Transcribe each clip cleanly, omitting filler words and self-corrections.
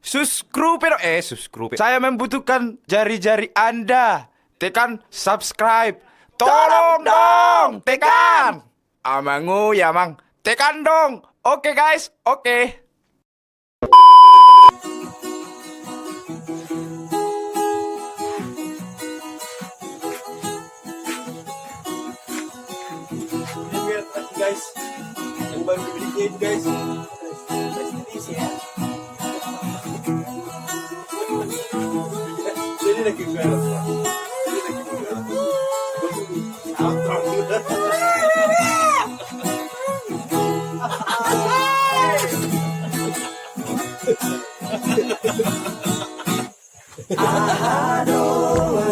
subscribe. Saya membutuhkan jari-jari Anda. Tekan subscribe. Tolong dong, tekan. Amangu ya, Mang. Tekan dong. Oke, guys. Oke. Guys, yang baru dibeli game guys, prestis ya. Jadi lagi garap,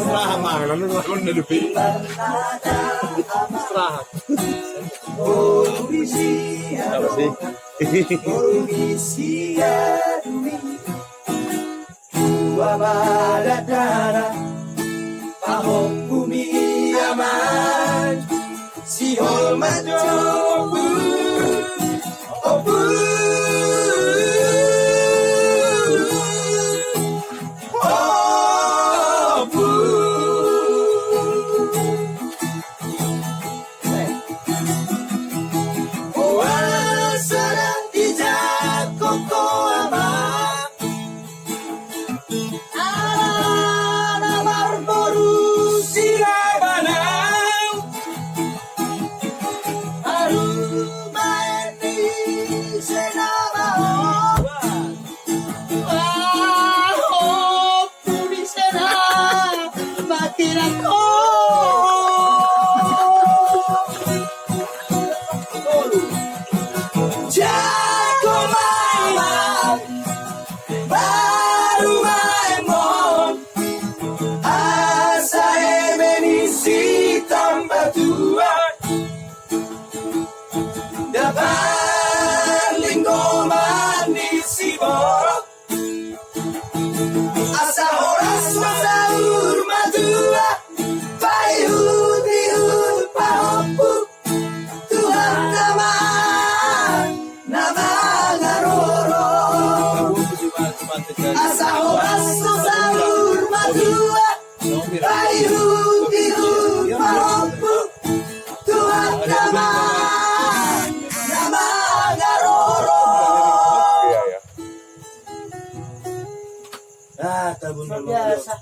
serah mana lu udah lebih serah. Apa sih? Dua baladara Pahok bumi aman Sihol majobu Obu Obu Sarang ijak koko aman Ala marboru sirabanang Aruma eni senamao Ahop puri sena makirako Jago main baru main asa emenisi tambah tua dapat linggo manisi borok asa horas masaur madua payut diut pahopu Tuhan nama Asa horas no sahur madua Bayu biru marompu Tuhan nama garoro tabun biasa